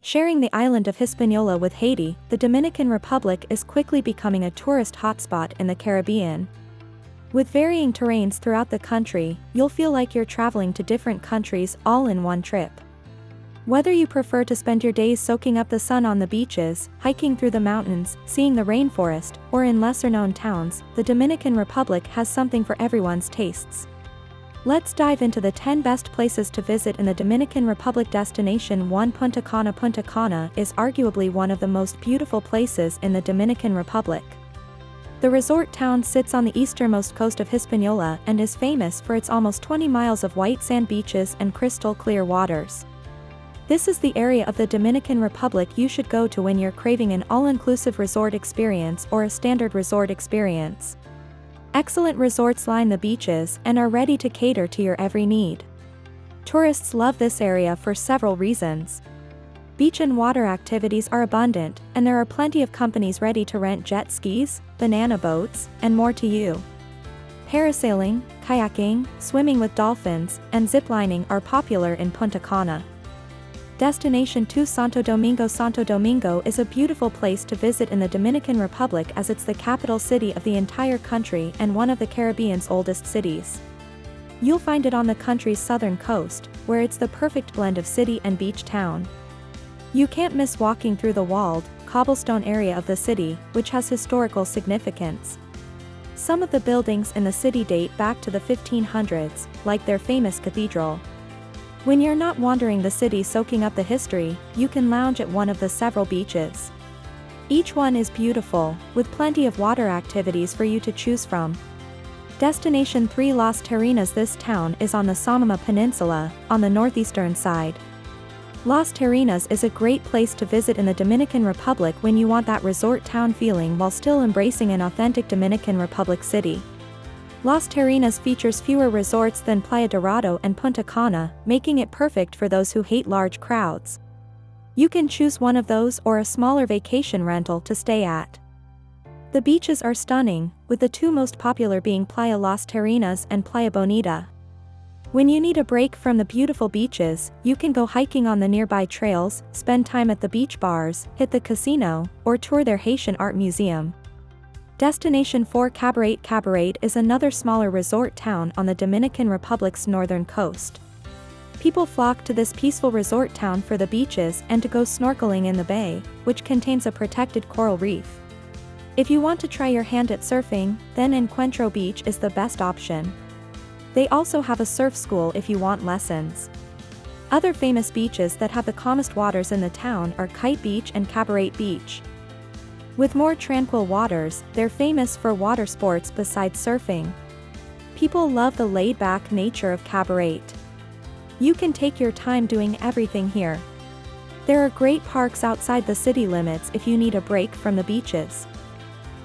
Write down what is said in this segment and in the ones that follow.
Sharing the island of Hispaniola with Haiti, the Dominican Republic is quickly becoming a tourist hotspot in the Caribbean. With varying terrains throughout the country, you'll feel like you're traveling to different countries all in one trip. Whether you prefer to spend your days soaking up the sun on the beaches, hiking through the mountains, seeing the rainforest, or in lesser-known towns, the Dominican Republic has something for everyone's tastes. Let's dive into the 10 best places to visit in the Dominican Republic. Destination 1. Punta Cana. Punta Cana is arguably one of the most beautiful places in the Dominican Republic. The resort town sits on the easternmost coast of Hispaniola and is famous for its almost 20 miles of white sand beaches and crystal clear waters. This is the area of the Dominican Republic you should go to when you're craving an all-inclusive resort experience or a standard resort experience. Excellent resorts line the beaches and are ready to cater to your every need. Tourists love this area for several reasons. Beach and water activities are abundant, and there are plenty of companies ready to rent jet skis, banana boats, and more to you. Parasailing, kayaking, swimming with dolphins, and ziplining are popular in Punta Cana. Destination 2. Santo Domingo. Santo Domingo is a beautiful place to visit in the Dominican Republic as it's the capital city of the entire country and one of the Caribbean's oldest cities. You'll find it on the country's southern coast, where it's the perfect blend of city and beach town. You can't miss walking through the walled, cobblestone area of the city, which has historical significance. Some of the buildings in the city date back to the 1500s, like their famous cathedral. When you're not wandering the city soaking up the history, you can lounge at one of the several beaches. Each one is beautiful, with plenty of water activities for you to choose from. Destination 3. Las Terrenas. This town is on the Samama Peninsula, on the northeastern side. Las Terrenas is a great place to visit in the Dominican Republic when you want that resort town feeling while still embracing an authentic Dominican Republic city. Las Terrenas features fewer resorts than Playa Dorado and Punta Cana, making it perfect for those who hate large crowds. You can choose one of those or a smaller vacation rental to stay at. The beaches are stunning, with the two most popular being Playa Las Terrenas and Playa Bonita. When you need a break from the beautiful beaches, you can go hiking on the nearby trails, spend time at the beach bars, hit the casino, or tour their Haitian art museum. Destination 4. Cabaret. Cabaret is another smaller resort town on the Dominican Republic's northern coast. People flock to this peaceful resort town for the beaches and to go snorkeling in the bay, which contains a protected coral reef. If you want to try your hand at surfing, then Encuentro Beach is the best option. They also have a surf school if you want lessons. Other famous beaches that have the calmest waters in the town are Kite Beach and Cabaret Beach. With more tranquil waters, they're famous for water sports besides surfing. People love the laid-back nature of Cabaret. You can take your time doing everything here. There are great parks outside the city limits if you need a break from the beaches.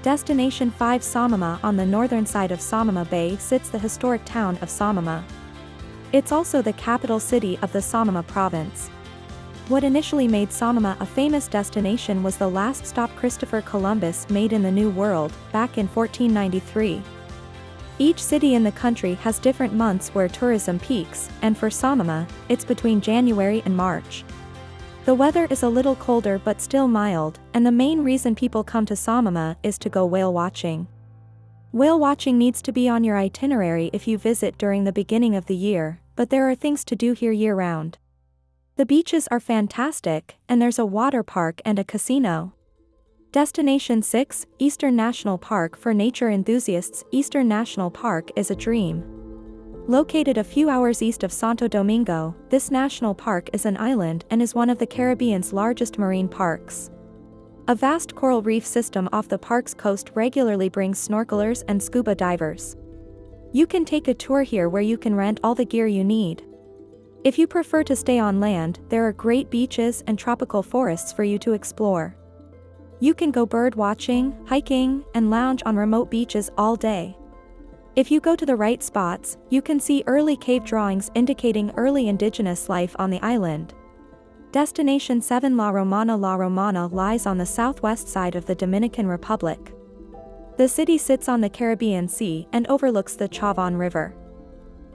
Destination 5. Samama. On the northern side of Samama Bay sits the historic town of Samama. It's also the capital city of the Samama province. What initially made Samama a famous destination was the last stop Christopher Columbus made in the New World, back in 1493. Each city in the country has different months where tourism peaks, and for Samama, it's between January and March. The weather is a little colder but still mild, and the main reason people come to Samama is to go whale watching. Whale watching needs to be on your itinerary if you visit during the beginning of the year, but there are things to do here year-round. The beaches are fantastic, and there's a water park and a casino. Destination 6. Eastern National Park. For nature enthusiasts, Eastern National Park is a dream. Located a few hours east of Santo Domingo, this national park is an island and is one of the Caribbean's largest marine parks. A vast coral reef system off the park's coast regularly brings snorkelers and scuba divers. You can take a tour here where you can rent all the gear you need. If you prefer to stay on land, there are great beaches and tropical forests for you to explore. You can go bird watching, hiking, and lounge on remote beaches all day. If you go to the right spots, you can see early cave drawings indicating early indigenous life on the island. Destination 7. La Romana. La Romana lies on the southwest side of the Dominican Republic. The city sits on the Caribbean Sea and overlooks the Chavon River.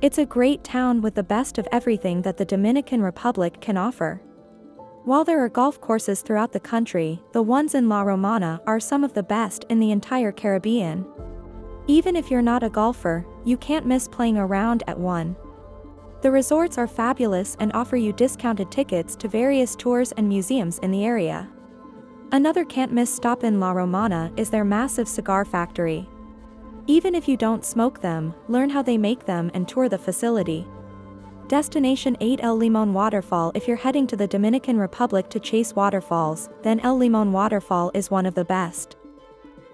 It's a great town with the best of everything that the Dominican Republic can offer. While there are golf courses throughout the country, the ones in La Romana are some of the best in the entire Caribbean. Even if you're not a golfer, you can't miss playing around at one. The resorts are fabulous and offer you discounted tickets to various tours and museums in the area. Another can't-miss stop in La Romana is their massive cigar factory. Even if you don't smoke them, learn how they make them and tour the facility. Destination 8 El Limon Waterfall. If you're heading to the Dominican Republic to chase waterfalls, then El Limon Waterfall is one of the best.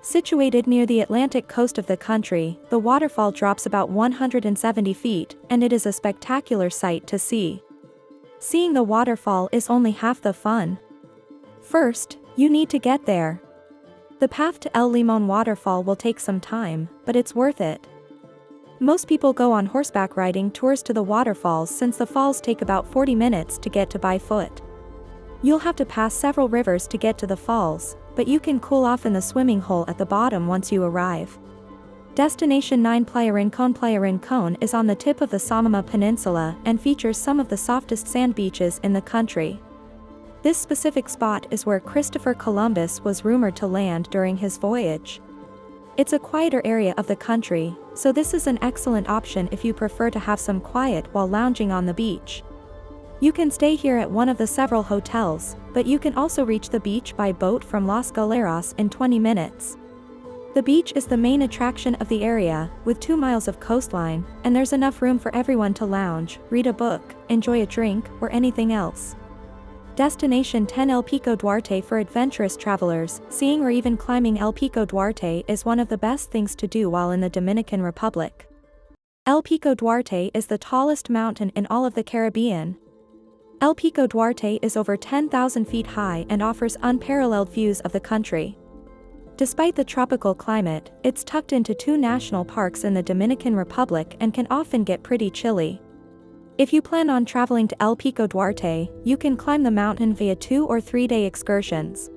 Situated near the Atlantic coast of the country, the waterfall drops about 170 feet, and it is a spectacular sight to see. Seeing the waterfall is only half the fun. First, you need to get there. The path to El Limon Waterfall will take some time, but it's worth it. Most people go on horseback riding tours to the waterfalls since the falls take about 40 minutes to get to by foot. You'll have to pass several rivers to get to the falls, but you can cool off in the swimming hole at the bottom once you arrive. Destination 9 Playa Rincón. Playa Rincón is on the tip of the Samama Peninsula and features some of the softest sand beaches in the country. This specific spot is where Christopher Columbus was rumored to land during his voyage. It's a quieter area of the country, so this is an excellent option if you prefer to have some quiet while lounging on the beach. You can stay here at one of the several hotels, but you can also reach the beach by boat from Los Galeras in 20 minutes. The beach is the main attraction of the area, with 2 miles of coastline, and there's enough room for everyone to lounge, read a book, enjoy a drink, or anything else. Destination 10 El Pico Duarte. For adventurous travelers, seeing or even climbing El Pico Duarte is one of the best things to do while in the Dominican Republic. El Pico Duarte is the tallest mountain in all of the Caribbean. El Pico Duarte is over 10,000 feet high and offers unparalleled views of the country. Despite the tropical climate, it's tucked into 2 national parks in the Dominican Republic and can often get pretty chilly. If you plan on traveling to El Pico Duarte, you can climb the mountain via 2 or 3 day excursions.